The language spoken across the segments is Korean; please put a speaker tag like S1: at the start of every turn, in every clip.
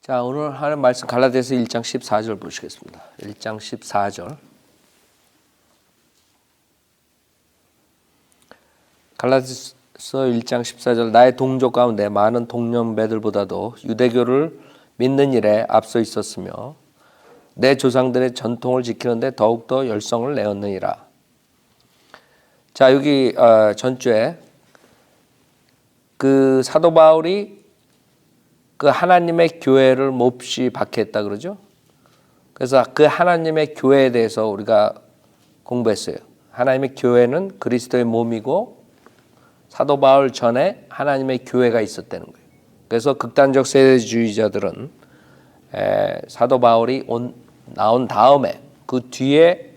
S1: 자, 오늘 하는 말씀 갈라디아서 1장 14절 보시겠습니다. 1장 14절. 갈라디아서 1장 14절. 나의 동족 가운데 많은 동년배들보다도 유대교를 믿는 일에 앞서 있었으며 내 조상들의 전통을 지키는데 더욱더 열성을 내었느니라. 자, 여기 전주에 그 사도 바울이 그 하나님의 교회를 몹시 박해했다 그러죠. 그래서 그 하나님의 교회에 대해서 우리가 공부했어요. 하나님의 교회는 그리스도의 몸이고 사도 바울 전에 하나님의 교회가 있었다는 거예요. 그래서 극단적 세대주의자들은 사도 바울이 나온 다음에 그 뒤에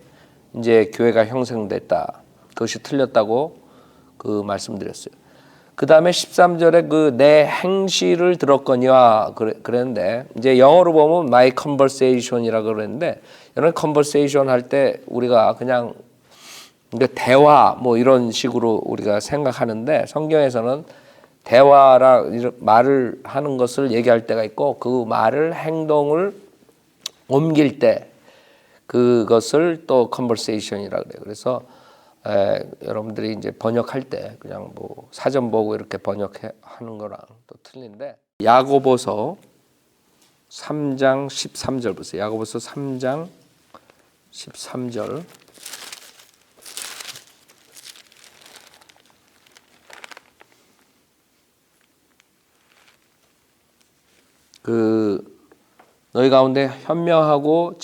S1: 이제 교회가 형성됐다. 그것이 틀렸다고 그 말씀드렸어요. 그 다음에 13절에 그 내 행실을 들었거니와 그랬는데 이제 영어로 보면 my conversation이라고 그랬는데 이런 conversation 할 때 우리가 그냥 대화 뭐 이런 식으로 우리가 생각하는데 성경에서는 대화라 말을 하는 것을 얘기할 때가 있고 그 말을 행동을 옮길 때 그것을 또 conversation이라고 그래요. 그래서 여러분들이 이제 번역할 때 그냥 뭐 사전 보고 이렇게 번역하는 거랑 또 틀린데 야고보서 3장 13절 보세요. 야고보서 3장 13절. 너희 가운데 현명하고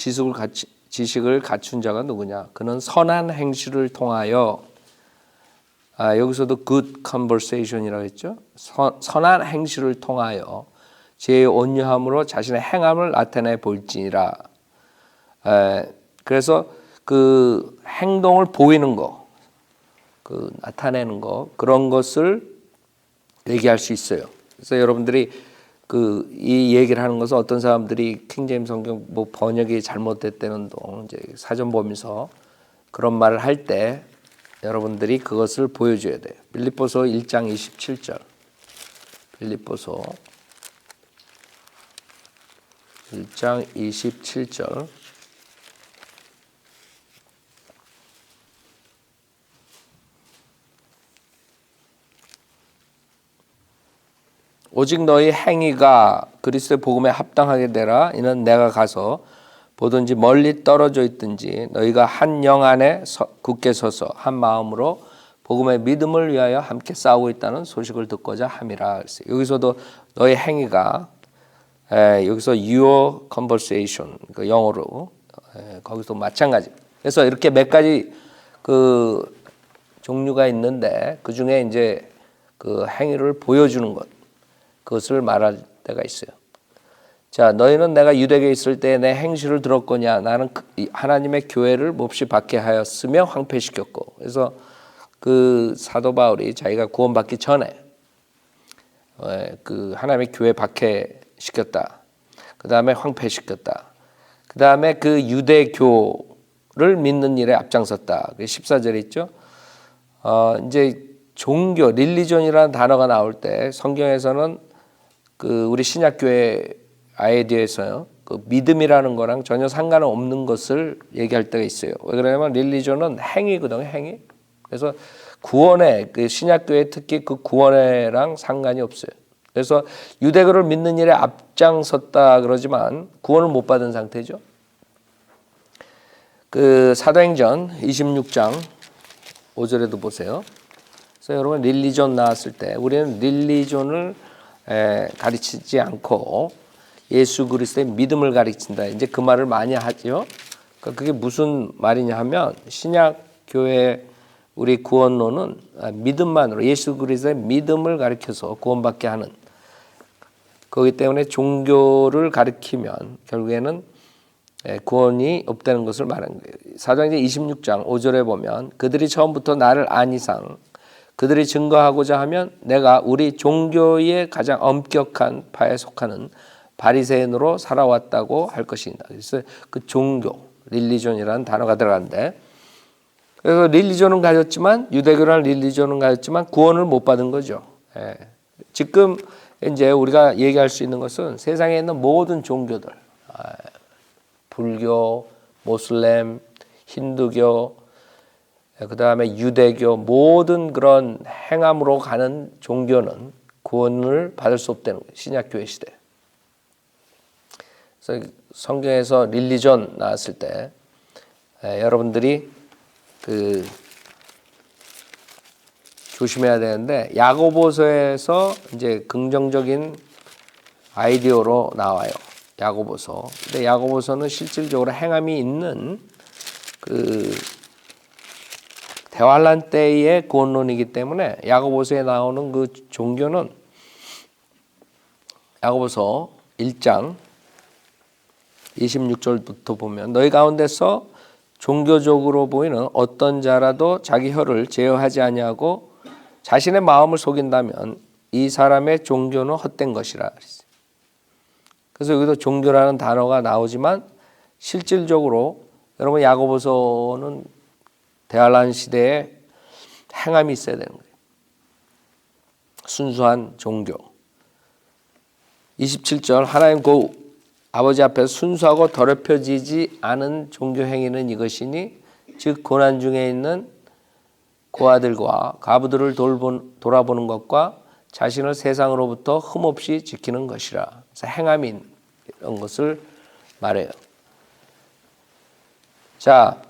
S1: 지식을 갖춘 자가 누구냐? 그는 선한 행실을 통하여 여기서도 good conversation이라고 했죠. 선한 행실을 통하여 제 온유함으로 자신의 행함을 나타내 볼지니라. 그래서 그 행동을 보이는 거, 그 나타내는 거 그런 것을 얘기할 수 있어요. 그래서 여러분들이 이 얘기를 하는 것은 어떤 사람들이 킹제임스 성경 뭐 번역이 잘못됐다는 동 이제 사전 보면서 그런 말을 할 때 여러분들이 그것을 보여줘야 돼요. 빌립보서 1장 27절. 빌립보서 1장 27절. 오직 너희 행위가 그리스도의 복음에 합당하게 되라. 이는 내가 가서 보든지 멀리 떨어져 있든지 너희가 한 영 안에 굳게 서서 한 마음으로 복음의 믿음을 위하여 함께 싸우고 있다는 소식을 듣고자 함이라. 그랬어요. 여기서도 너희 행위가 여기서 your conversation 그 영어로 거기서 마찬가지. 그래서 이렇게 몇 가지 그 종류가 있는데 그 중에 이제 그 행위를 보여주는 것. 그것을 말할 때가 있어요. 자, 너희는 내가 유대교에 있을 때 내 행실을 들었거냐? 나는 하나님의 교회를 몹시 박해하였으며 황폐시켰고. 그래서 그 사도 바울이 자기가 구원받기 전에 그 하나님의 교회 박해시켰다. 그 다음에 황폐시켰다. 그 다음에 그 유대교를 믿는 일에 앞장섰다. 14절에 있죠. 이제 종교, 릴리존이라는 단어가 나올 때 성경에서는 우리 신약교회 아이디어에서요. 그 믿음이라는 거랑 전혀 상관없는 것을 얘기할 때가 있어요. 왜 그러냐면 릴리존은 행위거든요, 행위. 그래서 구원에 그 신약교회 특히 그 구원에랑 상관이 없어요. 그래서 유대교를 믿는 일에 앞장섰다 그러지만 구원을 못 받은 상태죠. 그 사도행전 26장 5절에도 보세요. 그래서 여러분 릴리존 나왔을 때 우리는 릴리존을 가르치지 않고 예수 그리스도의 믿음을 가르친다. 이제 그 말을 많이 하죠. 그게 무슨 말이냐 하면 신약 교회 우리 구원론은 믿음만으로 예수 그리스도의 믿음을 가르쳐서 구원받게 하는 거기 때문에 종교를 가르치면 결국에는 구원이 없다는 것을 말하는 거예요. 사도행전 26장 5절에 보면 그들이 처음부터 나를 안 이상 그들이 증거하고자 하면 내가 우리 종교의 가장 엄격한 파에 속하는 바리새인으로 살아왔다고 할 것입니다. 그래서 그 종교, 릴리존이라는 단어가 들어간데 그래서 릴리존은 가졌지만 유대교라는 릴리존은 가졌지만 구원을 못 받은 거죠. 지금 이제 우리가 얘기할 수 있는 것은 세상에 있는 모든 종교들, 불교, 모슬렘, 힌두교, 그 다음에 유대교, 모든 그런 행함으로 가는 종교는 구원을 받을 수 없다는 거예요. 신약교회 시대. 그래서 성경에서 릴리전 나왔을 때 여러분들이 조심해야 되는데, 야고보서에서 이제 긍정적인 아이디어로 나와요. 야고보서. 근데 야고보서는 실질적으로 행함이 있는 대환란 때의 구원론이기 때문에 야고보서에 나오는 그 종교는 야고보서 1장 26절부터 보면, 너희 가운데서 종교적으로 보이는 어떤 자라도 자기 혀를 제어하지 아니하고 자신의 마음을 속인다면 이 사람의 종교는 헛된 것이라. 그래서 여기도 종교라는 단어가 나오지만 실질적으로 여러분 야고보서는 대환란 시대에 행함이 있어야 되는 거예요. 순수한 종교. 27절, 하나님 그 아버지 앞에 순수하고 더럽혀지지 않은 종교 행위는 이것이니, 즉 고난 중에 있는 고아들과 가부들을 돌아보는 것과 자신을 세상으로부터 흠없이 지키는 것이라. 그래서 행함이 이런 것을 말해요. 자,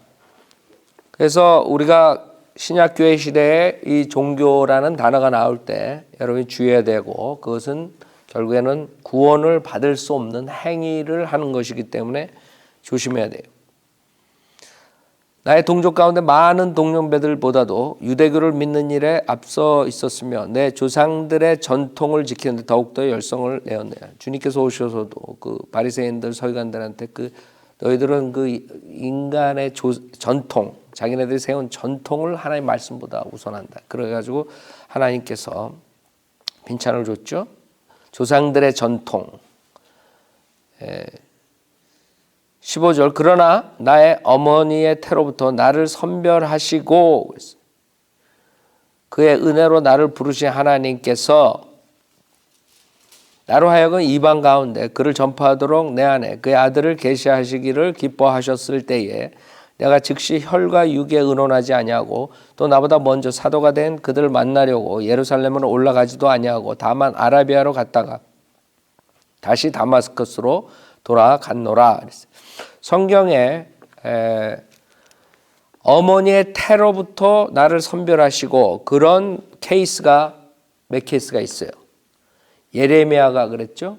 S1: 그래서 우리가 신약교회 시대에 이 종교라는 단어가 나올 때 여러분이 주의해야 되고, 그것은 결국에는 구원을 받을 수 없는 행위를 하는 것이기 때문에 조심해야 돼요. 나의 동족 가운데 많은 동년배들보다도 유대교를 믿는 일에 앞서 있었으며 내 조상들의 전통을 지키는데 더욱더 열성을 내었네요. 주님께서 오셔서도 그 바리새인들 서기관들한테 너희들은 그 인간의 전통, 자기네들이 세운 전통을 하나님의 말씀보다 우선한다. 그래가지고 하나님께서 빈찬을 줬죠. 조상들의 전통. 15절, 그러나 나의 어머니의 태로부터 나를 선별하시고 그의 은혜로 나를 부르신 하나님께서 나로 하여금 이방 가운데 그를 전파하도록 내 안에 그의 아들을 계시하시기를 기뻐하셨을 때에 내가 즉시 혈과 육에 의논하지 아니하고 또 나보다 먼저 사도가 된 그들을 만나려고 예루살렘으로 올라가지도 아니하고 다만 아라비아로 갔다가 다시 다마스커스로 돌아갔노라. 성경에 어머니의 태로부터 나를 선별하시고 그런 케이스가 몇 케이스가 있어요. 예레미야가 그랬죠.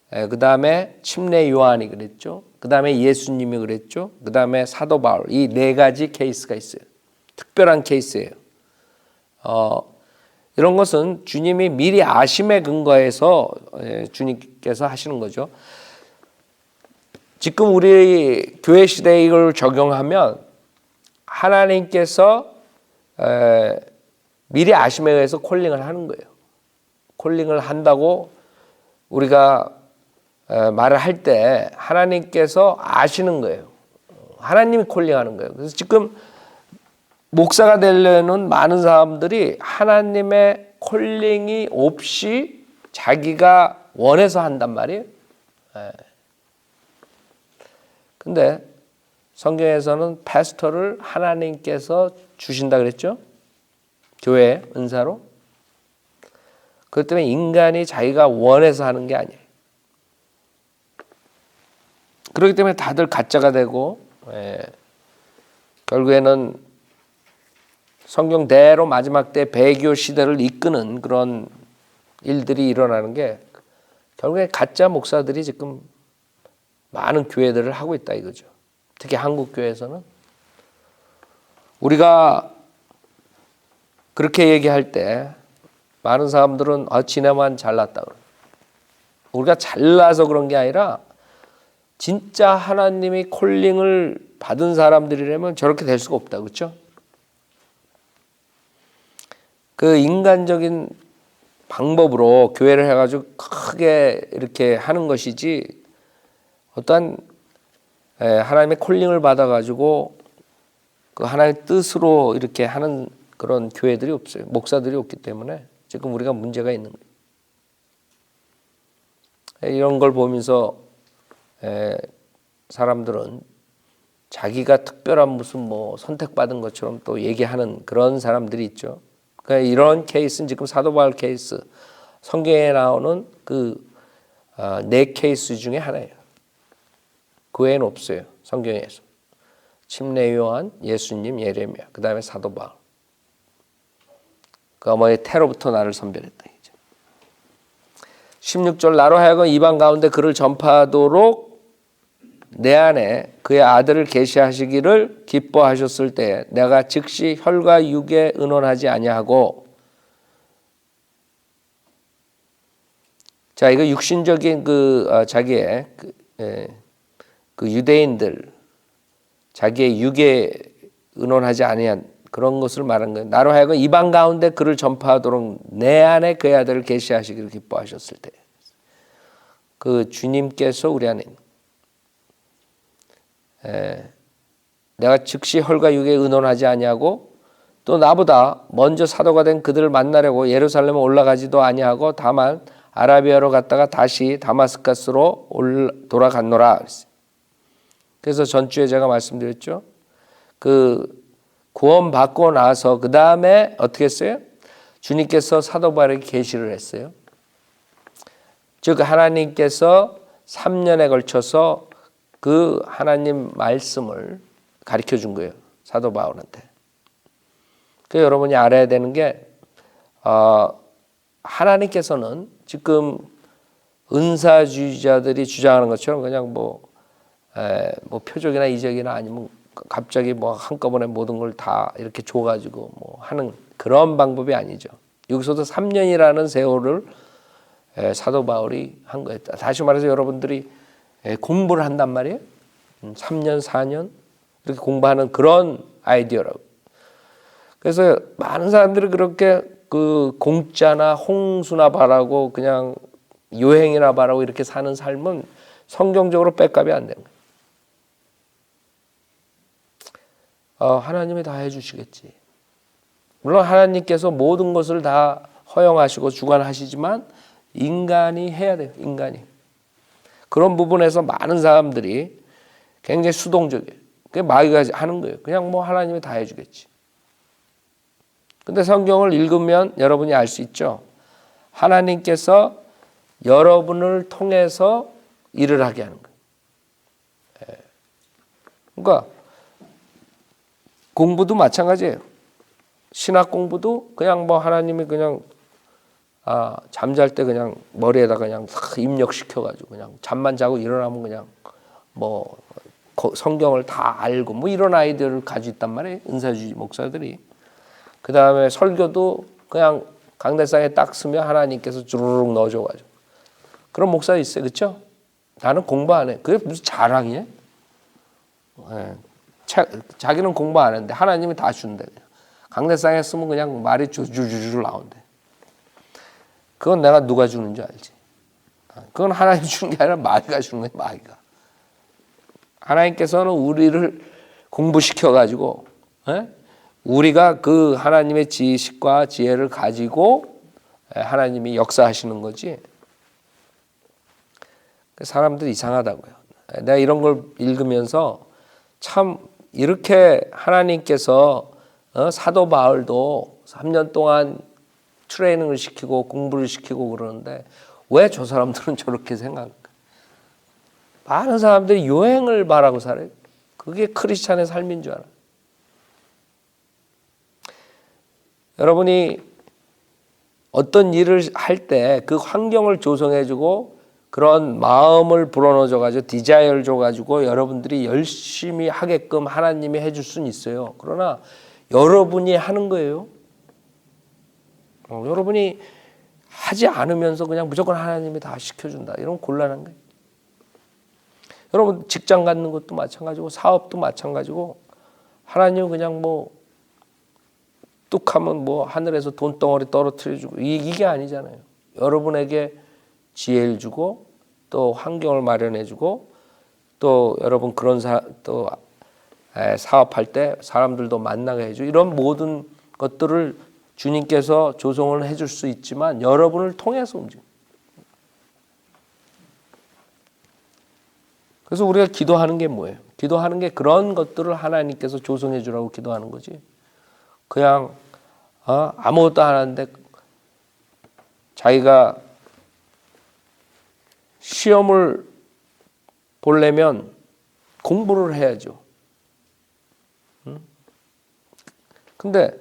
S1: 그 다음에 침례 요한이 그랬죠. 그 다음에 예수님이 그랬죠. 그 다음에 사도 바울. 이 네 가지 케이스가 있어요. 특별한 케이스예요. 이런 것은 주님이 미리 아심에 근거해서 주님께서 하시는 거죠. 지금 우리 교회 시대에 이걸 적용하면 하나님께서 미리 아심에 의해서 콜링을 하는 거예요. 콜링을 한다고 우리가 말을 할 때 하나님께서 아시는 거예요. 하나님이 콜링하는 거예요. 그래서 지금 목사가 되려는 많은 사람들이 하나님의 콜링이 없이 자기가 원해서 한단 말이에요. 근데 성경에서는 패스터를 하나님께서 주신다 그랬죠? 교회 은사로. 그렇기 때문에 인간이 자기가 원해서 하는 게 아니에요. 그렇기 때문에 다들 가짜가 되고 결국에는 성경대로 마지막 때 배교 시대를 이끄는 그런 일들이 일어나는 게 결국에 가짜 목사들이 지금 많은 교회들을 하고 있다 이거죠. 특히 한국 교회에서는 우리가 그렇게 얘기할 때 많은 사람들은 지네만 잘났다 그래요. 우리가 잘나서 그런 게 아니라 진짜 하나님이 콜링을 받은 사람들이라면 저렇게 될 수가 없다. 그렇죠? 그 인간적인 방법으로 교회를 해가지고 크게 이렇게 하는 것이지 어떠한 하나님의 콜링을 받아가지고 그 하나님의 뜻으로 이렇게 하는 그런 교회들이 없어요. 목사들이 없기 때문에 지금 우리가 문제가 있는 거예요. 이런 걸 보면서 사람들은 자기가 특별한 무슨 뭐 선택받은 것처럼 또 얘기하는 그런 사람들이 있죠. 그러니까 이런 케이스는 지금 사도 바울 케이스, 성경에 나오는 그 네 케이스 중에 하나예요. 그 외에는 없어요. 성경에서. 침례 요한, 예수님, 예레미야, 그 다음에 사도 바울. 그 어머니의 태로부터 나를 선별했다. 16절 나로 하여금 이방 가운데 그를 전파하도록 내 안에 그의 아들을 계시하시기를 기뻐하셨을 때 내가 즉시 혈과 육에 의논하지 아니하고. 자, 이거 육신적인 자기의 그 유대인들 자기의 육에 의논하지 아니한 그런 것을 말한 거예요. 나로 하여금 이방 가운데 그를 전파하도록 내 안에 그의 아들을 계시하시기를 기뻐하셨을 때. 그 주님께서 우리 안에 내가 즉시 혈과 육에 의논하지 아니하고 또 나보다 먼저 사도가 된 그들을 만나려고 예루살렘에 올라가지도 아니하고 다만 아라비아로 갔다가 다시 다마스커스로 돌아갔노라. 그래서 전주에 제가 말씀드렸죠. 그 구원 받고 나서 그 다음에 어떻게 했어요? 주님께서 사도 바울에게 계시를 했어요. 즉 하나님께서 3년에 걸쳐서 그 하나님 말씀을 가르쳐 준 거예요. 사도 바울한테. 그 여러분이 알아야 되는 게 하나님께서는 지금 은사주의자들이 주장하는 것처럼 그냥 뭐 표적이나 이적이나 아니면 갑자기 뭐 한꺼번에 모든 걸 다 이렇게 줘가지고 뭐 하는 그런 방법이 아니죠. 여기서도 3년이라는 세월을 사도 바울이 한 거예요. 다시 말해서 여러분들이 공부를 한단 말이에요. 3년, 4년 이렇게 공부하는 그런 아이디어라고. 그래서 많은 사람들이 그렇게 그 공짜나 홍수나 바라고 그냥 요행이나 바라고 이렇게 사는 삶은 성경적으로 백업이 안 되는 거예요. 하나님이 다 해주시겠지. 물론 하나님께서 모든 것을 다 허용하시고 주관하시지만 인간이 해야 돼요. 인간이. 그런 부분에서 많은 사람들이 굉장히 수동적이에요. 그게 마귀가 하는 거예요. 그냥 뭐 하나님이 다 해주겠지. 근데 성경을 읽으면 여러분이 알 수 있죠. 하나님께서 여러분을 통해서 일을 하게 하는 거예요. 그러니까 공부도 마찬가지예요. 신학 공부도 그냥 뭐 하나님이 그냥 잠잘 때 그냥 머리에다 그냥 입력시켜가지고 그냥 잠만 자고 일어나면 그냥 뭐 성경을 다 알고 뭐 이런 아이들을 가지고 있단 말이에요. 은사주의 목사들이. 그 다음에 설교도 그냥 강대상에 딱 쓰면 하나님께서 주르륵 넣어줘가지고 그런 목사 있어요. 그렇죠? 나는 공부 안 해. 그게 무슨 자랑이에요? 네. 자기는 공부 안 했는데 하나님이 다 준대. 강대상에 쓰면 그냥 말이 줄줄줄 나온대. 그건 내가 누가 주는 줄 알지. 그건 하나님이 주는 게 아니라 마귀가 주는 거예요. 마귀가. 하나님께서는 우리를 공부시켜가지고 우리가 그 하나님의 지식과 지혜를 가지고 하나님이 역사하시는 거지. 사람들이 이상하다고요. 내가 이런 걸 읽으면서 참 이렇게 하나님께서 사도 바울도 3년 동안 트레이닝을 시키고 공부를 시키고 그러는데 왜 저 사람들은 저렇게 생각할까? 많은 사람들이 요행을 바라고 살아요. 그게 크리스찬의 삶인 줄 알아요. 여러분이 어떤 일을 할 때 그 환경을 조성해주고 그런 마음을 불어넣어줘가지고 디자이어를 줘가지고 여러분들이 열심히 하게끔 하나님이 해줄 수는 있어요. 그러나 여러분이 하는 거예요. 여러분이 하지 않으면서 그냥 무조건 하나님이 다 시켜준다. 이런 곤란한 거예요. 여러분 직장 갖는 것도 마찬가지고 사업도 마찬가지고 하나님은 그냥 뭐 뚝하면 뭐 하늘에서 돈덩어리 떨어뜨려주고 이게 아니잖아요. 여러분에게 지혜를 주고 또 환경을 마련해주고 또 여러분 그런 또 사업할 때 사람들도 만나게 해주고 이런 모든 것들을 주님께서 조성을 해줄 수 있지만 여러분을 통해서 움직여요. 그래서 우리가 기도하는 게 뭐예요? 기도하는 게 그런 것들을 하나님께서 조성해 주라고 기도하는 거지. 그냥 아무것도 안 하는데 자기가 시험을 보려면 공부를 해야죠. 근데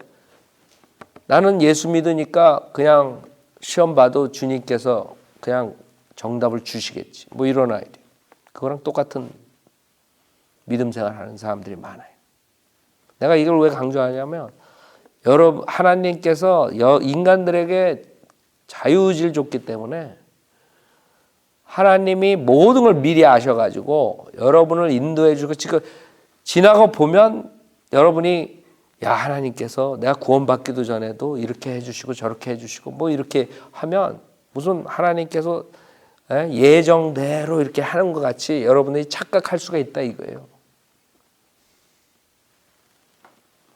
S1: 나는 예수 믿으니까 그냥 시험 봐도 주님께서 그냥 정답을 주시겠지. 뭐 이런 아이디어. 그거랑 똑같은 믿음 생활하는 사람들이 많아요. 내가 이걸 왜 강조하냐면 여러분 하나님께서 인간들에게 자유의지를 줬기 때문에 하나님이 모든 걸 미리 아셔가지고 여러분을 인도해 주고 지금 지나고 보면 여러분이 야 하나님께서 내가 구원받기도 전에도 이렇게 해주시고 저렇게 해주시고 뭐 이렇게 하면 무슨 하나님께서 예정대로 이렇게 하는 것 같이 여러분들이 착각할 수가 있다 이거예요.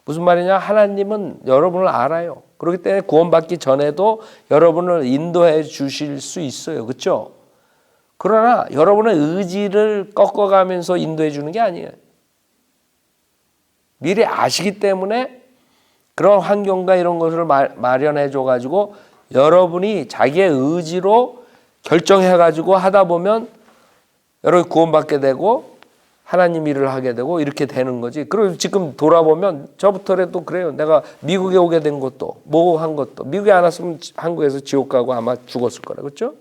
S1: 무슨 말이냐? 하나님은 여러분을 알아요. 그렇기 때문에 구원받기 전에도 여러분을 인도해 주실 수 있어요. 그렇죠? 그러나 여러분의 의지를 꺾어가면서 인도해 주는 게 아니에요. 미리 아시기 때문에 그런 환경과 이런 것을 마련해 줘가지고 여러분이 자기의 의지로 결정해가지고 하다 보면 여러분이 구원받게 되고 하나님 일을 하게 되고 이렇게 되는 거지. 그리고 지금 돌아보면 저부터라도 그래요. 내가 미국에 오게 된 것도 뭐 한 것도 미국에 안 왔으면 한국에서 지옥 가고 아마 죽었을 거라 그렇죠?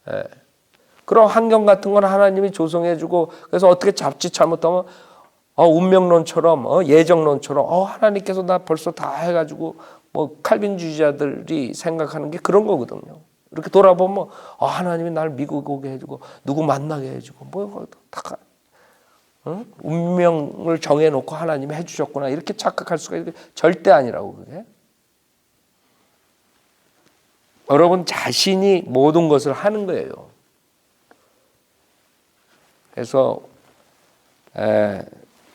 S1: 예. 그런 환경 같은 건 하나님이 조성해 주고 그래서 어떻게 잡지 잘못하면 운명론처럼 예정론처럼 하나님께서 나 벌써 다 해가지고 뭐 칼빈주의자들이 생각하는 게 그런 거거든요. 이렇게 돌아보면 하나님이 날 미국 오게 해주고 누구 만나게 해주고 뭐 다 운명을 정해놓고 하나님이 해주셨구나 이렇게 착각할 수가 있는데 절대 아니라고 그게. 여러분 자신이 모든 것을 하는 거예요. 그래서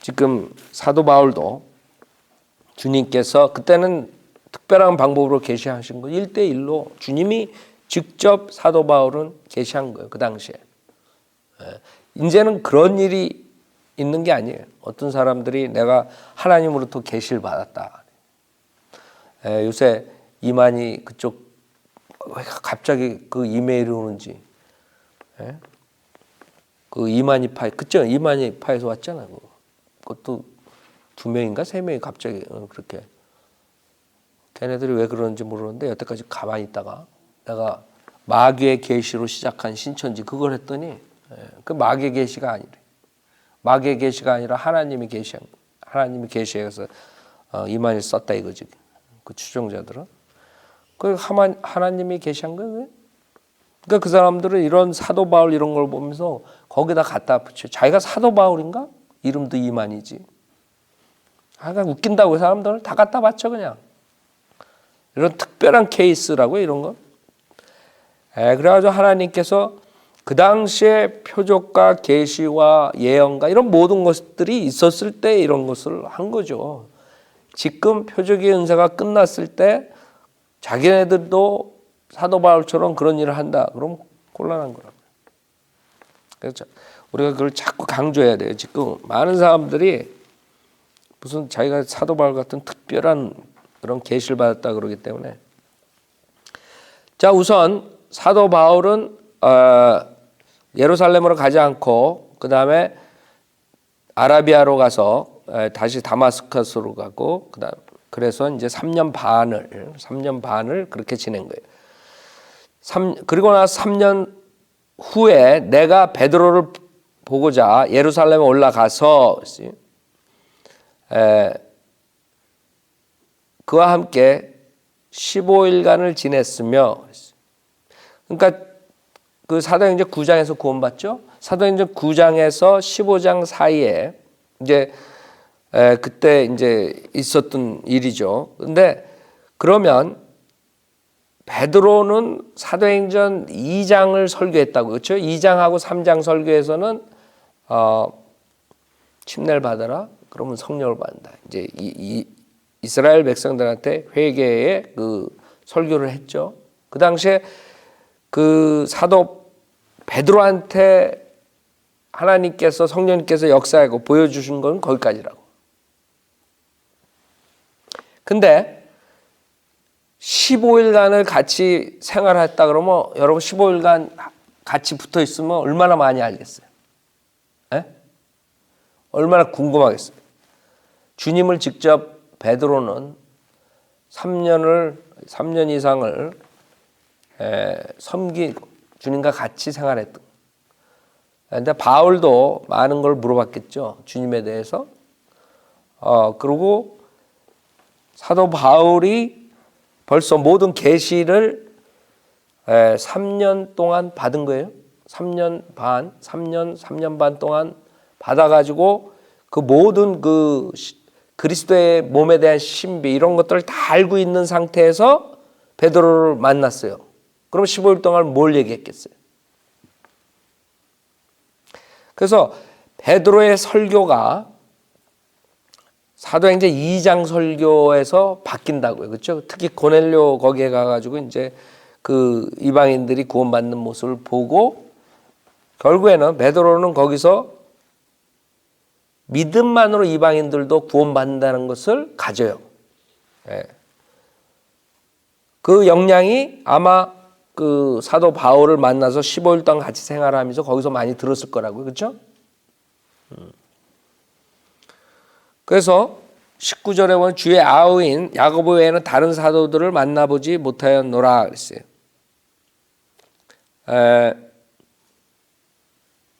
S1: 지금 사도 바울도 주님께서 그때는 특별한 방법으로 계시하신 거 1대1로 주님이 직접 사도 바울은 계시한 거예요. 그 당시에. 이제는 그런 일이 있는 게 아니에요. 어떤 사람들이 내가 하나님으로부터 계시를 받았다. 요새 이만희 그쪽 왜 갑자기 그 이메일이 오는지. 그 이만희 파이 그죠? 이만희 파에서 왔잖아. 그것도 2명인가 3명이 갑자기 그렇게. 걔네들이 왜 그러는지 모르는데 여태까지 가만히 있다가 내가 마귀의 계시로 시작한 신천지 그걸 했더니 그 마귀의 계시가 아니래. 마귀의 계시가 아니라 하나님이 계시한 하나님이 계시해서 이만희 썼다 이거지. 그 추종자들은 그 하나님이 계시한 거예요. 그러니까 그 사람들은 이런 사도 바울 이런 걸 보면서 거기다 갖다 붙여. 자기가 사도 바울인가? 이름도 이만희지. 그러니까 웃긴다고 사람들을 다 갖다 바쳐 그냥. 이런 특별한 케이스라고요 이런 거. 그래가지고 하나님께서 그 당시에 표적과 계시와 예언과 이런 모든 것들이 있었을 때 이런 것을 한 거죠. 지금 표적의 은사가 끝났을 때 자기네들도 사도 바울처럼 그런 일을 한다. 그럼 곤란한 거라고요. 그래서 우리가 그걸 자꾸 강조해야 돼요. 지금 많은 사람들이 무슨 자기가 사도 바울 같은 특별한 그런 계시를 받았다 그러기 때문에 자 우선 사도 바울은 예루살렘으로 가지 않고 그 다음에 아라비아로 가서 다시 다마스커스로 가고 그다음 그래서 이제 3년 반을 그렇게 지낸 거예요. 그리고 나서 3년 후에 내가 베드로를 보고자 예루살렘에 올라가서 그와 함께 15일간을 지냈으며 그러니까 그 사도행전 9장에서 구원받죠. 사도행전 9장에서 15장 사이에 이제 그때 이제 있었던 일이죠. 근데 그러면 베드로는 사도행전 2장을 설교했다고 그렇죠? 2장하고 3장 설교에서는 침례를 받아라. 그러면 성령을 받는다. 이제 이스라엘 백성들한테 회개의 그 설교를 했죠. 그 당시에 그 사도 베드로한테 하나님께서 성령님께서 역사하고 보여주신 건 거기까지라고. 근데 15일간을 같이 생활했다 그러면 여러분 15일간 같이 붙어 있으면 얼마나 많이 알겠어요? 에? 얼마나 궁금하겠어요? 주님을 직접 베드로는 3년 이상을 섬기고 주님과 같이 생활했던. 근데 바울도 많은 걸 물어봤겠죠. 주님에 대해서. 그리고 사도 바울이 벌써 모든 계시를 3년 동안 받은 거예요. 3년 반 동안 받아가지고 그 모든 그 그리스도의 몸에 대한 신비 이런 것들을 다 알고 있는 상태에서 베드로를 만났어요. 그럼 15일 동안 뭘 얘기했겠어요? 그래서 베드로의 설교가 사도행전 2장 설교에서 바뀐다고요. 그렇죠? 특히 고넬료 거기에 가가지고 이제 그 이방인들이 구원받는 모습을 보고 결국에는 베드로는 거기서 믿음만으로 이방인들도 구원받는다는 것을 가져요. 예. 그 역량이 아마 그 사도 바울을 만나서 15일 동안 같이 생활하면서 거기서 많이 들었을 거라고요. 그렇죠? 그래서 19절에 보면 주의 아우인 야고보 외에는 다른 사도들을 만나보지 못하였노라 그랬어요.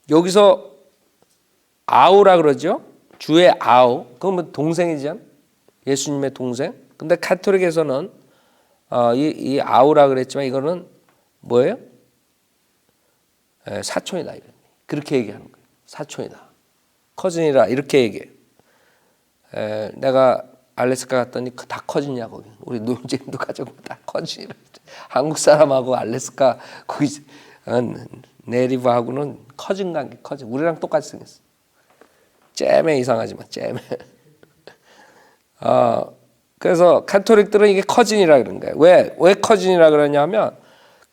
S1: 여기서 아우라 그러죠. 주의 아우. 그건 뭐 동생이죠. 예수님의 동생. 근데 카톨릭에서는 이 아우라 그랬지만 이거는 뭐예요? 사촌이다. 그렇게 얘기하는 거예요. 사촌이다. 커즌이라 이렇게 얘기해요. 내가 알래스카 갔더니 다 커진이야 거기. 우리 노영재님도 가져고 다 커진이라. 한국 사람하고 알래스카 거기 네리브하고는 커진 관계. 커진. 우리랑 똑같이 생겼어. 잼에 이상하지만 잼에. 그래서 카톨릭들은 이게 커진이라 그런 거예요. 왜 커진이라 그러냐면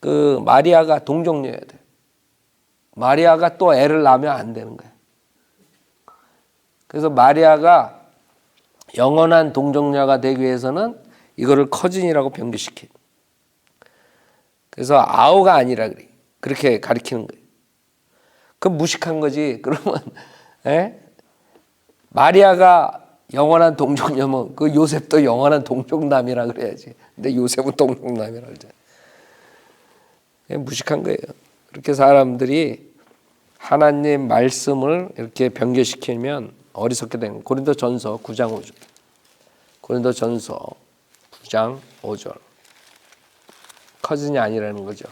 S1: 그 마리아가 동정녀여야 돼. 마리아가 또 애를 낳으면 안 되는 거예요. 그래서 마리아가 영원한 동정녀가 되기 위해서는 이거를 커진이라고 변기시켜요. 그래서 아우가 아니라 그래. 그렇게 가리키는 거예요. 그럼 무식한 거지. 그러면 마리아가 영원한 동정녀면 그 요셉도 영원한 동정남이라 그래야지. 근데 요셉은 동정남이라 그러잖아요. 무식한 거예요. 그렇게 사람들이 하나님 말씀을 이렇게 변개시키면 어리석게 되는 거예요. 고린도전서 9장 5절. 고린도전서 9장 5절. 커진이 아니라는 거죠.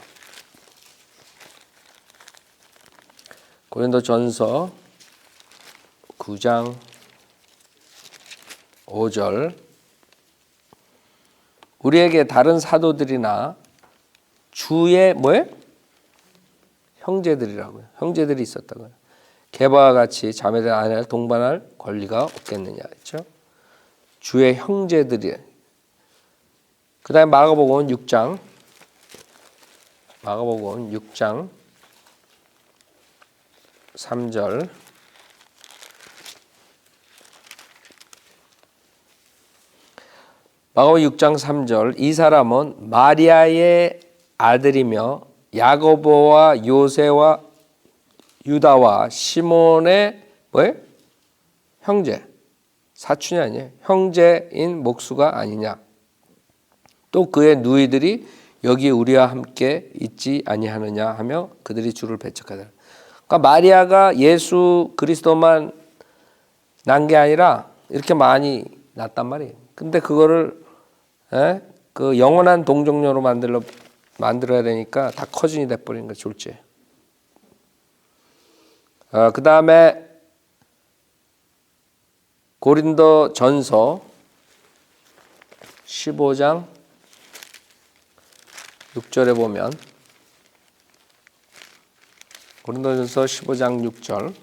S1: 고린도전서 9장 5절. 우리에게 다른 사도들이나 주의 뭐예요? 형제들이라고요. 형제들이 있었다고요. 게바와 같이 자매들 아내를 동반할 권리가 없겠느냐 했죠. 주의 형제들이. 그다음에 마가복음 6장 3절. 마가복음 6장 3절. 이 사람은 마리아의 아들이며 야고보와 요새와 유다와 시몬의 뭐예요? 형제. 사촌이 아니에요. 형제인 목수가 아니냐. 또 그의 누이들이 여기 우리와 함께 있지 아니하느냐 하며 그들이 주를 배척하더라. 그러니까 마리아가 예수 그리스도만 난 게 아니라 이렇게 많이 낳았단 말이에요. 근데 그거를 그 영원한 동정녀로 만들어야 되니까 다 커진이 돼버린 거예요. 졸지에. 그 다음에 고린도전서 15장 6절에 보면 고린도전서 15장 6절.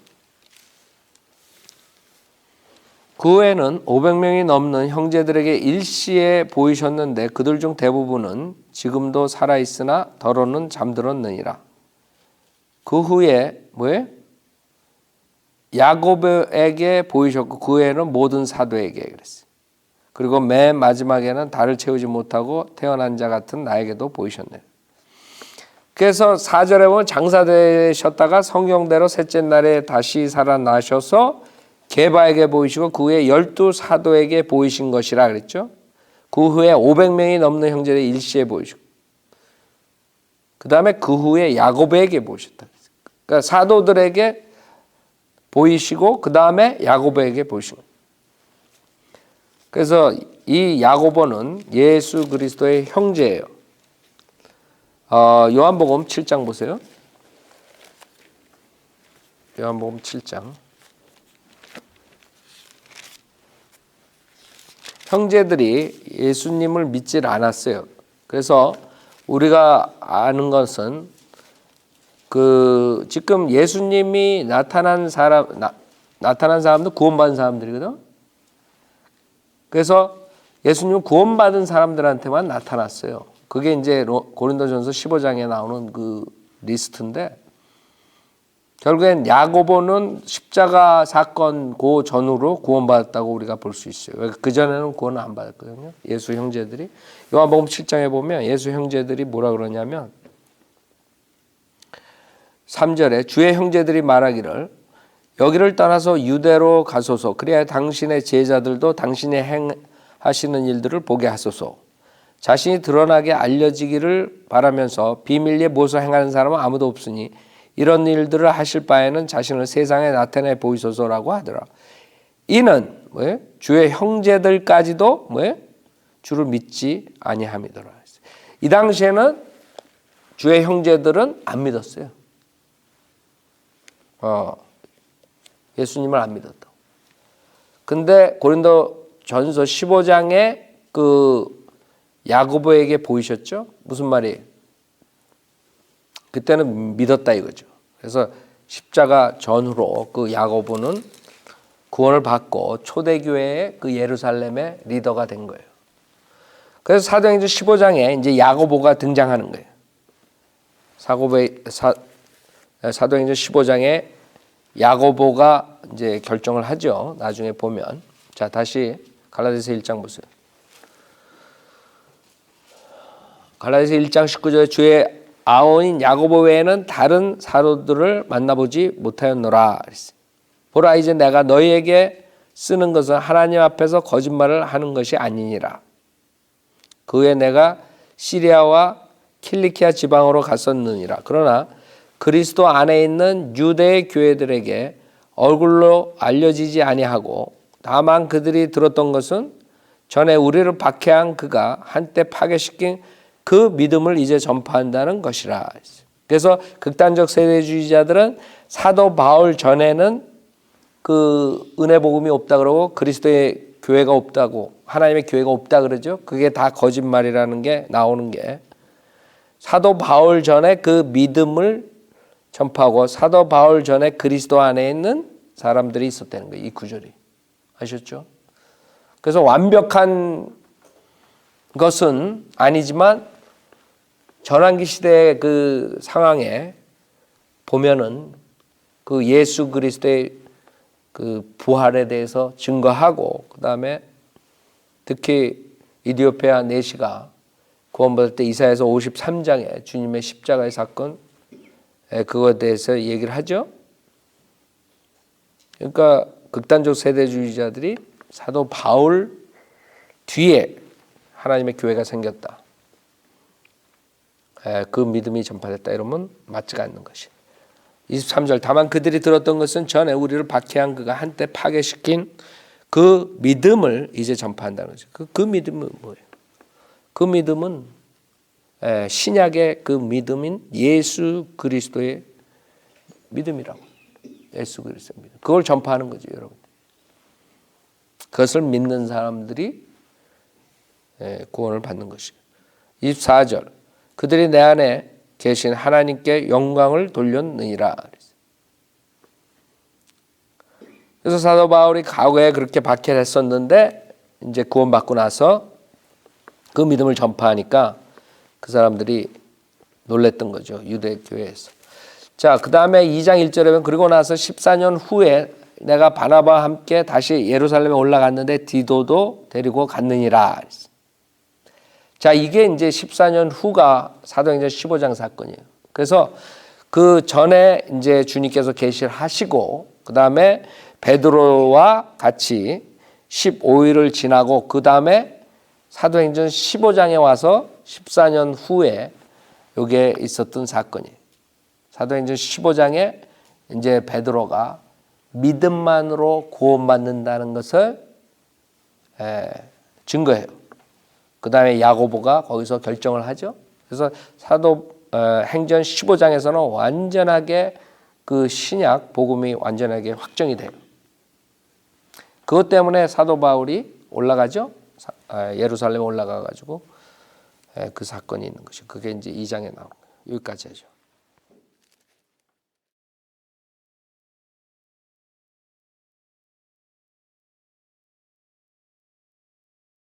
S1: 그 후에는 500명이 넘는 형제들에게 일시에 보이셨는데 그들 중 대부분은 지금도 살아있으나 더러는 잠들었느니라. 그 후에 뭐예요? 야곱에게 보이셨고 그 후에는 모든 사도에게 그랬어요. 그리고 맨 마지막에는 달을 채우지 못하고 태어난 자 같은 나에게도 보이셨네요. 그래서 4절에 보면 장사되셨다가 성경대로 셋째 날에 다시 살아나셔서 게바에게 보이시고 그 후에 12사도에게 보이신 것이라 그랬죠. 그 후에 500명이 넘는 형제들의 일시에 보이시고 그 다음에 그 후에 야곱에게 보이셨다. 그러니까 사도들에게 보이시고 그 다음에 야고보에게 보이신 거예요. 그래서 이 야고보는 예수 그리스도의 형제예요. 요한복음 7장 보세요. 요한복음 7장. 형제들이 예수님을 믿질 않았어요. 그래서 우리가 아는 것은 지금 예수님이 나타난 사람도 구원받은 사람들이거든. 그래서 예수님은 구원받은 사람들한테만 나타났어요. 그게 이제 고린도전서 15장에 나오는 그 리스트인데 결국엔 야고보는 십자가 사건 그 전후로 구원받았다고 우리가 볼 수 있어요. 그 전에는 구원을 안 받았거든요. 예수 형제들이. 요한복음 7장에 보면 예수 형제들이 뭐라 그러냐면 3절에 주의 형제들이 말하기를 여기를 떠나서 유대로 가소서. 그래야 당신의 제자들도 당신이 행하시는 일들을 보게 하소서. 자신이 드러나게 알려지기를 바라면서 비밀리에 무엇을 행하는 사람은 아무도 없으니 이런 일들을 하실 바에는 자신을 세상에 나타내 보이소서라고 하더라. 이는 주의 형제들까지도 주를 믿지 아니함이더라. 이 당시에는 주의 형제들은 안 믿었어요. 예수님을 안 믿었다. 근데 고린도전서 15장에 그 야고보에게 보이셨죠? 무슨 말이에요? 그때는 믿었다 이거죠. 그래서 십자가 전후로 그 야고보는 구원을 받고 초대교회의 그 예루살렘의 리더가 된 거예요. 그래서 사도행전 15장에 이제 야고보가 등장하는 거예요. 사도행전 15장에 야고보가 이제 결정을 하죠. 나중에 보면. 자, 다시 갈라디아서 1장 보세요. 갈라디아서 1장 19절에 주의 아원인 야고보 외에는 다른 사도들을 만나보지 못하였노라. 보라 이제 내가 너희에게 쓰는 것은 하나님 앞에서 거짓말을 하는 것이 아니니라. 그 후에 내가 시리아와 킬리키아 지방으로 갔었느니라. 그러나 그리스도 안에 있는 유대의 교회들에게 얼굴로 알려지지 아니하고 다만 그들이 들었던 것은 전에 우리를 박해한 그가 한때 파괴시킨 그 믿음을 이제 전파한다는 것이라. 그래서 극단적 세대주의자들은 사도 바울 전에는 그 은혜 복음이 없다 그러고 그리스도의 교회가 없다고 하나님의 교회가 없다 그러죠. 그게 다 거짓말이라는 게 나오는 게 사도 바울 전에 그 믿음을 전파하고 사도 바울 전에 그리스도 안에 있는 사람들이 있었다는 거예요. 이 구절이. 아셨죠? 그래서 완벽한 것은 아니지만 전환기 시대의 그 상황에 보면은 그 예수 그리스도의 그 부활에 대해서 증거하고 그다음에 특히 이디오피아 내시가 구원받을 때 이사야서 53장에 주님의 십자가의 사건 그거에 대해서 얘기를 하죠. 그러니까 극단적 세대주의자들이 사도 바울 뒤에 하나님의 교회가 생겼다. 그 믿음이 전파됐다 이러면 맞지가 않는 것이. 23절 다만 그들이 들었던 것은 전에 우리를 박해한 그가 한때 파괴시킨 그 믿음을 이제 전파한다는 거죠. 그 믿음은 뭐예요? 그 믿음은 신약의 그 믿음인 예수 그리스도의 믿음이라고. 예수 그리스도의 믿음. 그걸 전파하는 거죠, 여러분. 그것을 믿는 사람들이 구원을 받는 것이에요. 24절 그들이 내 안에 계신 하나님께 영광을 돌렸느니라. 그래서 사도 바울이 과거에 그렇게 박해를 했었는데 이제 구원받고 나서 그 믿음을 전파하니까 그 사람들이 놀랬던 거죠. 유대 교회에서. 자, 그 다음에 2장 1절에 보면 그리고 나서 14년 후에 내가 바나바와 함께 다시 예루살렘에 올라갔는데 디도도 데리고 갔느니라. 자, 이게 이제 14년 후가 사도행전 15장 사건이에요. 그래서 그 전에 이제 주님께서 계시를 하시고 그다음에 베드로와 같이 15일을 지나고 그다음에 사도행전 15장에 와서 14년 후에 요게 있었던 사건이에요. 사도행전 15장에 이제 베드로가 믿음만으로 구원받는다는 것을 증거해요. 그 다음에 야고보가 거기서 결정을 하죠. 그래서 행전 15장에서는 완전하게 그 신약 복음이 완전하게 확정이 돼요. 그것 때문에 사도 바울이 올라가죠. 예루살렘에 올라가 가지고 그 사건이 있는 것이 그게 이제 2장에 나온 거예요. 여기까지 하죠.